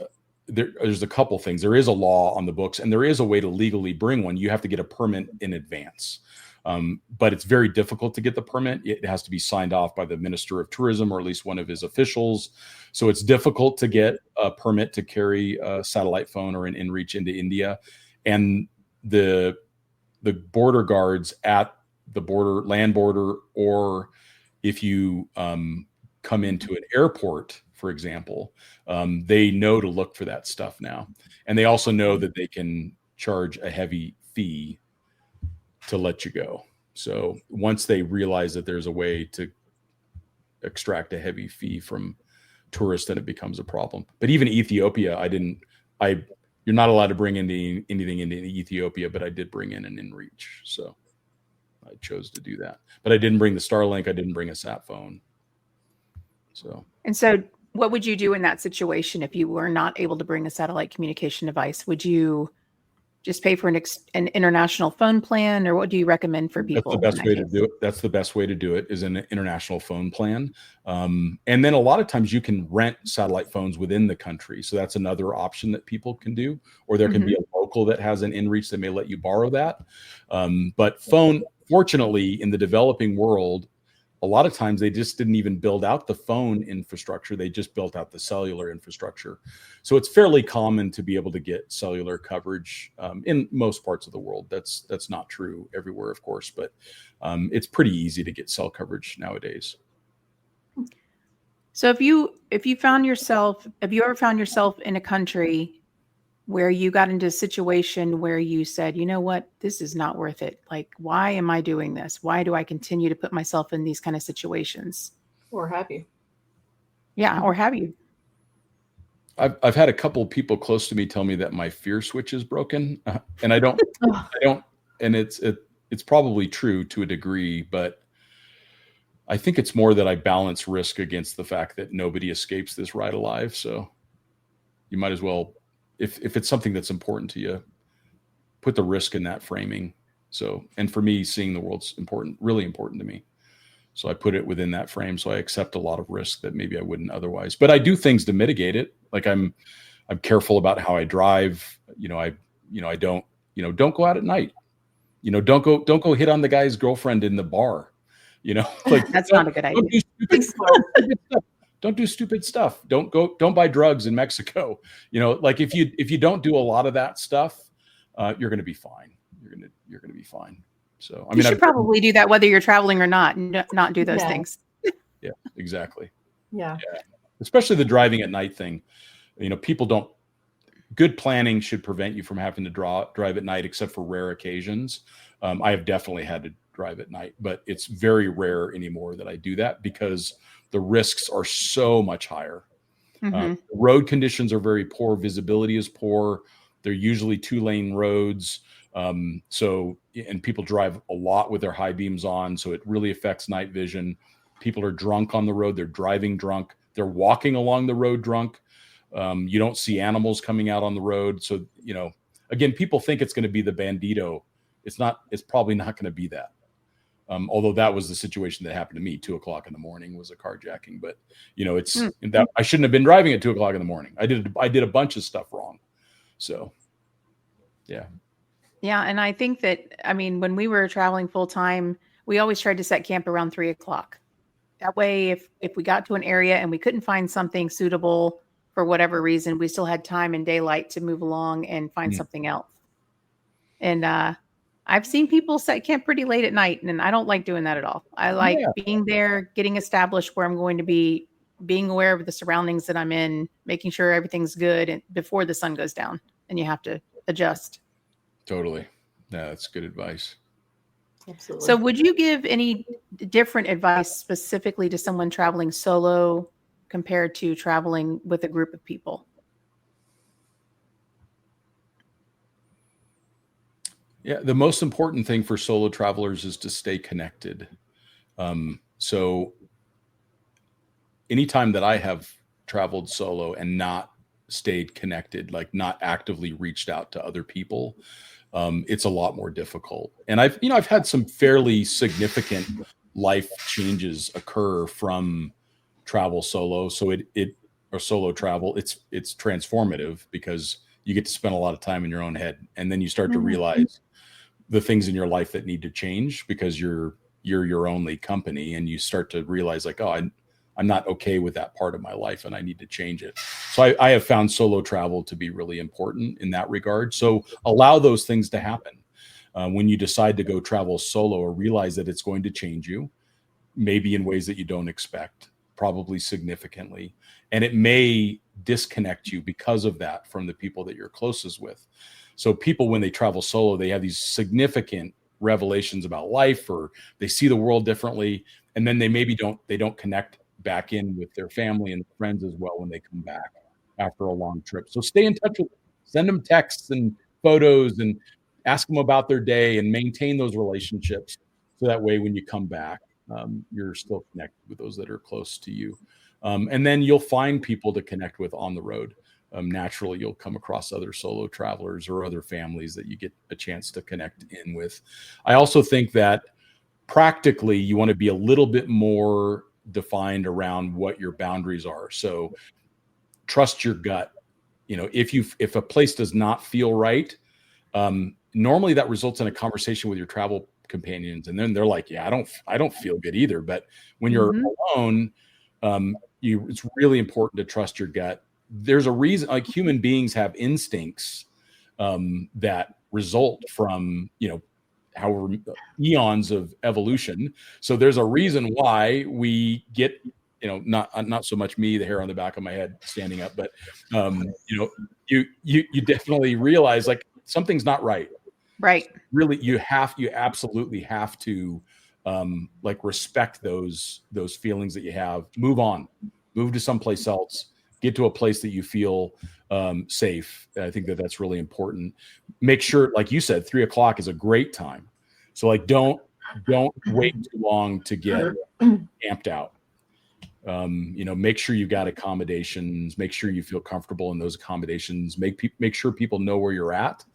there's a couple things. There is a law on the books, and there is a way to legally bring one. You have to get a permit in advance. But it's very difficult to get the permit. It has to be signed off by the Minister of Tourism, or at least one of his officials. So it's difficult to get a permit to carry a satellite phone or an inReach into India. And the border guards at the border, land border, or if you come into an airport, for example, they know to look for that stuff now. And they also know that they can charge a heavy fee to let you go. So once they realize that there's a way to extract a heavy fee from tourists, then it becomes a problem. But even Ethiopia, you're not allowed to bring anything into Ethiopia, but I did bring in an inReach. So I chose to do that. But I didn't bring the Starlink. I didn't bring a sat phone. So what would you do in that situation if you were not able to bring a satellite communication device? Would you just pay for an international phone plan, or what do you recommend for people? That's the best way to do it. That's the best way to do it, is an international phone plan. And then a lot of times you can rent satellite phones within the country. So that's another option that people can do, or there can be a local that has an inReach that may let you borrow that. But fortunately, in the developing world, a lot of times they just didn't even build out the phone infrastructure. They just built out the cellular infrastructure. So it's fairly common to be able to get cellular coverage in most parts of the world. That's not true everywhere, of course, but it's pretty easy to get cell coverage nowadays. So have you ever found yourself in a country where you got into a situation where you said, you know what, this is not worth it. Like, why am I doing this? Why do I continue to put myself in these kind of situations? Or have you? Yeah. Or have you? I've had a couple of people close to me tell me that my fear switch is broken, and I don't, and it's probably true to a degree, but I think it's more that I balance risk against the fact that nobody escapes this ride alive. So you might as well, if it's something that's important to you, put the risk in that framing. So, and for me, seeing the world's important, really important to me. So I put it within that frame. So I accept a lot of risk that maybe I wouldn't otherwise, but I do things to mitigate it. Like I'm careful about how I drive. I don't go out at night. Don't go hit on the guy's girlfriend in the bar. Like that's not a good idea. Don't do stupid stuff. Don't buy drugs in Mexico. Like if you don't do a lot of that stuff, you're going to be fine. You're going to be fine. So, you should probably do that whether you're traveling or not, and not do those things. Yeah, exactly. Yeah. Especially the driving at night thing. Good planning should prevent you from having to drive at night, except for rare occasions. I have definitely had to drive at night, but it's very rare anymore that I do that because the risks are so much higher. Road conditions are very poor. Visibility is poor. They're usually 2-lane roads. And people drive a lot with their high beams on. So it really affects night vision. People are drunk on the road. They're driving drunk. They're walking along the road drunk. You don't see animals coming out on the road. So, again, people think it's going to be the Bandito. It's not. It's probably not going to be that. Although that was the situation that happened to me. 2:00 in the morning was a carjacking, but it's that I shouldn't have been driving at 2:00 in the morning. I did a bunch of stuff wrong. So, yeah. Yeah. And I think that, when we were traveling full time, we always tried to set camp around 3:00. That way, if we got to an area and we couldn't find something suitable for whatever reason, we still had time and daylight to move along and find something else. And I've seen people set camp pretty late at night, and I don't like doing that at all. I like being there, getting established where I'm going to be, being aware of the surroundings that I'm in, making sure everything's good and before the sun goes down, and you have to adjust. Totally. Yeah, that's good advice. Absolutely. So would you give any different advice specifically to someone traveling solo compared to traveling with a group of people? Yeah, the most important thing for solo travelers is to stay connected. So anytime that I have traveled solo and not stayed connected, like not actively reached out to other people, it's a lot more difficult. And I've had some fairly significant life changes occur from travel solo. So or solo travel, it's transformative because you get to spend a lot of time in your own head, and then you start to realize the things in your life that need to change because you're your only company, and you start to realize like, oh, I'm not okay with that part of my life and I need to change it. So I have found solo travel to be really important in that regard. So allow those things to happen. When you decide to go travel solo, or realize that it's going to change you, maybe in ways that you don't expect, probably significantly. And it may disconnect you because of that from the people that you're closest with. So people, when they travel solo, they have these significant revelations about life, or they see the world differently. And then they maybe don't connect back in with their family and friends as well when they come back after a long trip. So stay in touch with them. Send them texts and photos and ask them about their day, and maintain those relationships. So that way, when you come back, you're still connected with those that are close to you. And then you'll find people to connect with on the road. Naturally, you'll come across other solo travelers or other families that you get a chance to connect in with. I also think that practically you want to be a little bit more defined around what your boundaries are. So trust your gut. If a place does not feel right, normally that results in a conversation with your travel companions, and then they're like, yeah, I don't feel good either. But when you're alone, it's really important to trust your gut. There's a reason, like human beings have instincts that result from however eons of evolution. So there's a reason why we get not so much me, the hair on the back of my head standing up, but you definitely realize like something's not right. Right. Really, you absolutely have to like respect those feelings that you have. Move on, move to someplace else, get to a place that you feel safe. I think that's really important. Make sure, like you said, 3:00 is a great time. So like, don't wait too long to get amped out. Make sure you've got accommodations, make sure you feel comfortable in those accommodations, make sure people know where you're at.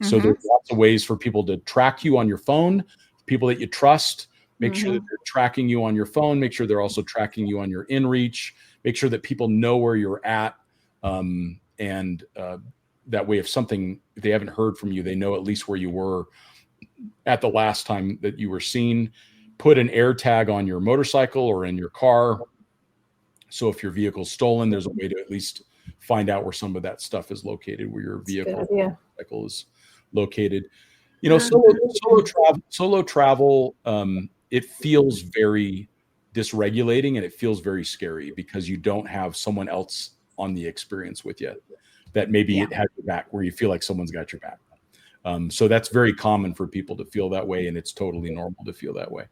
So there's lots of ways for people to track you on your phone, people that you trust, make sure that they're tracking you on your phone, make sure they're also tracking you on your inReach, make sure that people know where you're at. And that way, if they haven't heard from you, they know at least where you were at the last time that you were seen. put an air tag on your motorcycle or in your car. So if your vehicle's stolen, there's a way to at least find out where some of that stuff is located, where your vehicle is located. You know, solo travel, it feels very dysregulating and it feels very scary because you don't have someone else on the experience with you that maybe it has your back, where you feel like someone's got your back. So that's very common for people to feel that way, and it's totally normal to feel that way.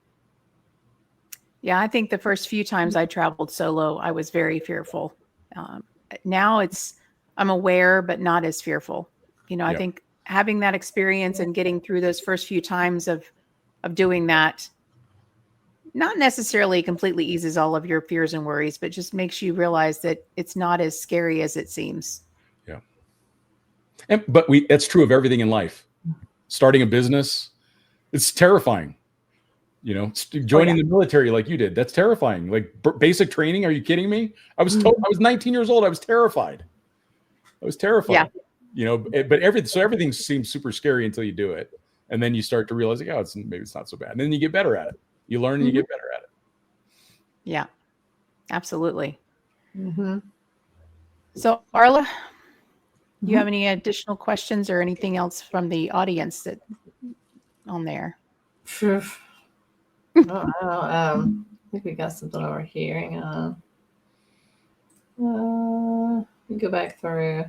Yeah, I think the first few times I traveled solo, I was very fearful. Now I'm aware, but not as fearful. You know, I think having that experience and getting through those first few times of doing that, not necessarily completely eases all of your fears and worries, but just makes you realize that it's not as scary as it seems. Yeah. But that's true of everything in life. Starting a business, it's terrifying. You know, joining the military like you did, that's terrifying. Like basic training, are you kidding me? I was 19 years old. I was terrified. Yeah. You know, but everything seems super scary until you do it. And then you start to realize, like, maybe it's not so bad. And then you get better at it. You learn and you get better at it. Yeah, absolutely. Mm-hmm. So, Arla, do you have any additional questions or anything else from the audience that on there? Sure. I don't know. I think we got something over here. Hang on. Let me go back through.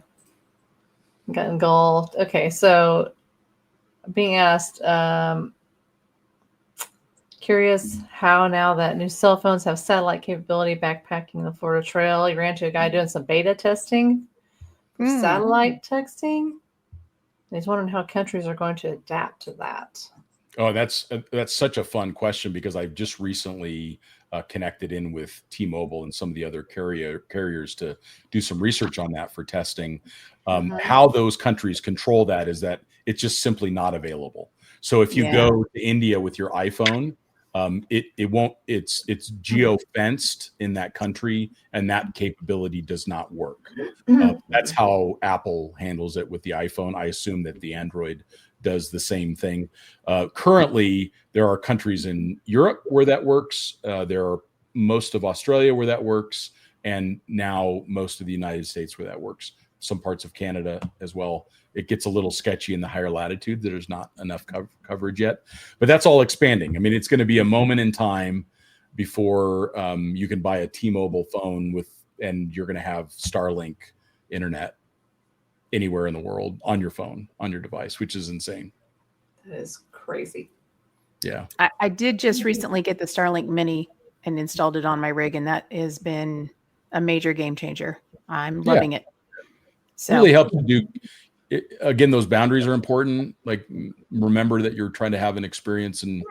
Got engulfed. Okay, so being asked, curious how now that new cell phones have satellite capability, backpacking the Florida Trail. You ran into a guy doing some beta testing for satellite texting. And he's wondering how countries are going to adapt to that. Oh, that's such a fun question, because I've just recently connected in with T-Mobile and some of the other carriers to do some research on that for testing. How those countries control that is that it's just simply not available. So if you go to India with your iPhone, it won't. It's geo-fenced in that country, and that capability does not work. That's how Apple handles it with the iPhone. I assume that the Android does the same thing. Currently, there are countries in Europe where that works. There are most of Australia where that works, and now most of the United States where that works. Some parts of Canada as well. It gets a little sketchy in the higher latitude. There's not enough coverage yet, but that's all expanding. I mean, it's going to be a moment in time before you can buy a T-Mobile phone and you're going to have Starlink internet anywhere in the world on your phone, on your device, which is insane. That is crazy. Yeah. I did just recently get the Starlink Mini and installed it on my rig, and that has been a major game changer. I'm loving it. So it really helps to do. Again, those boundaries are important. Like, remember that you're trying to have an experience and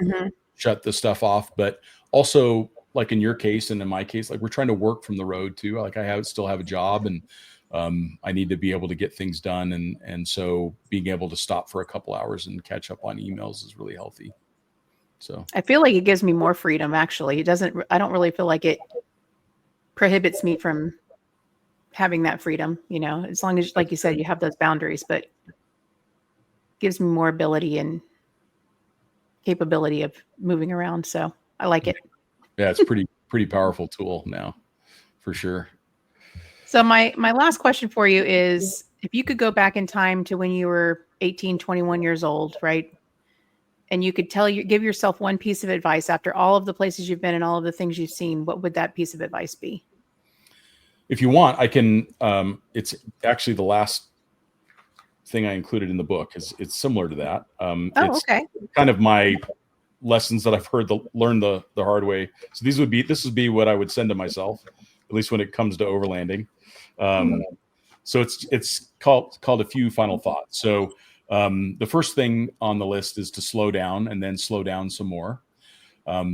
shut the stuff off. But also, like in your case and in my case, like we're trying to work from the road too. Like I still have a job, and I need to be able to get things done. And so being able to stop for a couple hours and catch up on emails is really healthy. So I feel like it gives me more freedom. Actually, I don't really feel like it prohibits me from having that freedom, you know, as long as, like you said, you have those boundaries, but gives me more ability and capability of moving around. So I like it. Yeah, it's pretty powerful tool now, for sure. So my last question for you is, if you could go back in time to when you were 18, 21 years old, right? And you could give yourself one piece of advice after all of the places you've been and all of the things you've seen, what would that piece of advice be? If you want, I can, it's actually the last thing I included in the book. It's similar to that. It's kind of my lessons that I've learned the hard way. So this would be what I would send to myself, at least when it comes to overlanding. So it's called A Few Final Thoughts. So the first thing on the list is to slow down, and then slow down some more.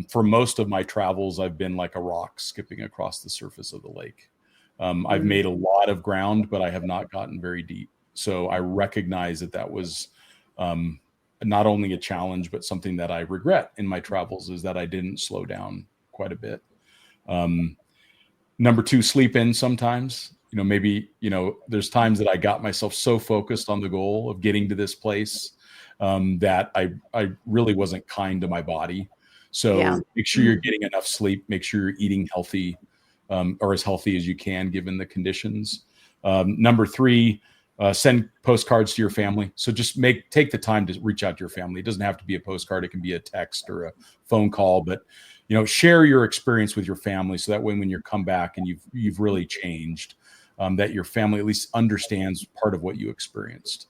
For most of my travels, I've been like a rock skipping across the surface of the lake. I've made a lot of ground, but I have not gotten very deep. So I recognize that was not only a challenge, but something that I regret in my travels, is that I didn't slow down quite a bit. Number two, sleep in sometimes. You know, maybe, there's times that I got myself so focused on the goal of getting to this place that I really wasn't kind to my body. So make sure you're getting enough sleep, make sure you're eating healthy, or as healthy as you can, given the conditions. Number 3, send postcards to your family. So just take the time to reach out to your family. It doesn't have to be a postcard. It can be a text or a phone call, but share your experience with your family. So that way, when you come back and you've really changed, that your family at least understands part of what you experienced.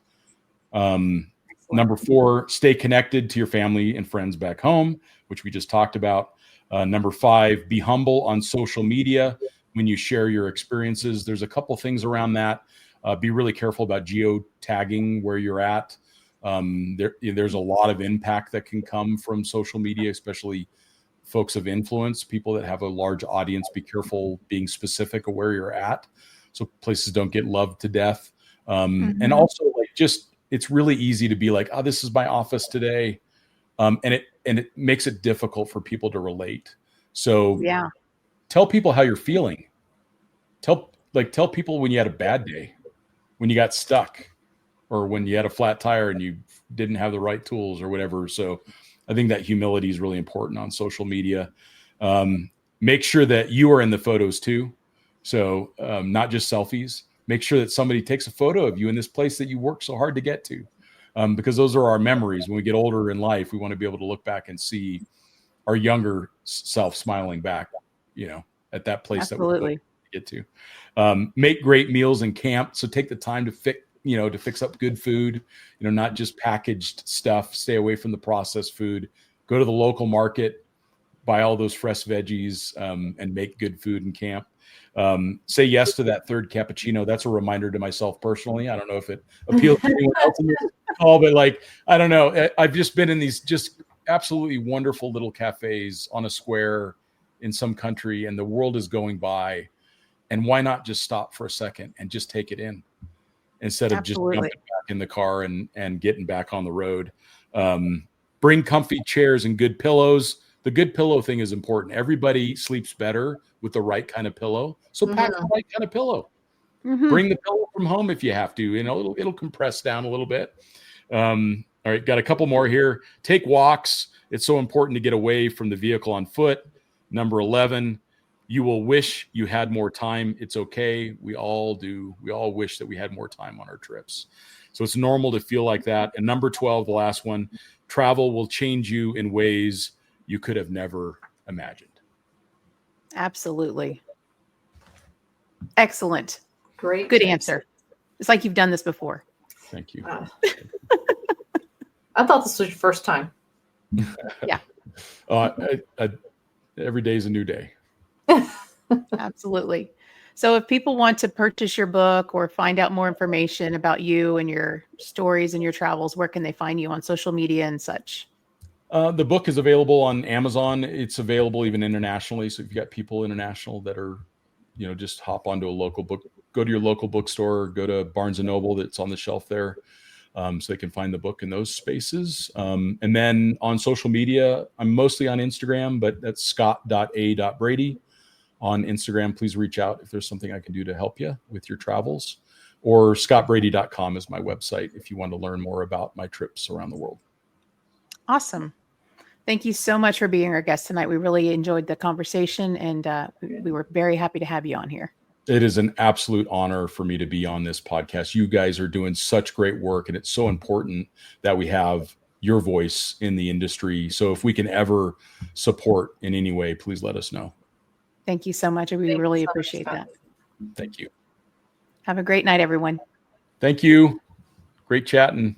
Number 4, stay connected to your family and friends back home, which we just talked about. Number 5, be humble on social media when you share your experiences. There's a couple things around that. Be really careful about geo-tagging where you're at. There's a lot of impact that can come from social media, especially folks of influence, people that have a large audience. Be careful being specific of where you're at, so places don't get loved to death. And also, it's really easy to be like, oh, this is my office today. And it makes it difficult for people to relate. So tell people how you're feeling. Tell people when you had a bad day, when you got stuck, or when you had a flat tire and you didn't have the right tools or whatever. So I think that humility is really important on social media. Make sure that you are in the photos too. So not just selfies. Make sure that somebody takes a photo of you in this place that you worked so hard to get to. Because those are our memories. When we get older in life, we want to be able to look back and see our younger self smiling back, at that place that we're going to get to. Make great meals in camp. So take the time to fix up good food, not just packaged stuff. Stay away from the processed food. Go to the local market, buy all those fresh veggies, and make good food in camp. Say yes to that third cappuccino. That's a reminder to myself personally. I don't know if it appeals to anyone else in this call, but I don't know. I've just been in these just absolutely wonderful little cafes on a square in some country, and the world is going by. And why not just stop for a second and just take it in instead of just jumping back in the car and getting back on the road? Bring comfy chairs and good pillows. The good pillow thing is important. Everybody sleeps better with the right kind of pillow. So pack the right kind of pillow. Bring the pillow from home if you have to. It'll compress down a little bit. All right, got a couple more here. Take walks. It's so important to get away from the vehicle on foot. Number 11, you will wish you had more time. It's okay. We all do. We all wish that we had more time on our trips. So it's normal to feel like that. And number 12, the last one, travel will change you in ways you could have never imagined. Absolutely. Excellent. Great. Good answer. It's like you've done this before. Thank you. I thought this was your first time. Yeah. Every day is a new day. Absolutely. So if people want to purchase your book or find out more information about you and your stories and your travels, where can they find you on social media and such? The book is available on Amazon. It's available even internationally. So if you've got people international that are, just hop onto a local book, go to your local bookstore, go to Barnes & Noble that's on the shelf there, so they can find the book in those spaces. And then on social media, I'm mostly on Instagram, but that's scott.a.brady. On Instagram, please reach out if there's something I can do to help you with your travels. Or scottbrady.com is my website if you want to learn more about my trips around the world. Awesome. Thank you so much for being our guest tonight. We really enjoyed the conversation, and we were very happy to have you on here. It is an absolute honor for me to be on this podcast. You guys are doing such great work, and it's so important that we have your voice in the industry. So if we can ever support in any way, please let us know. Thank you so much. We really appreciate that. Thank you. Have a great night, everyone. Thank you. Great chatting.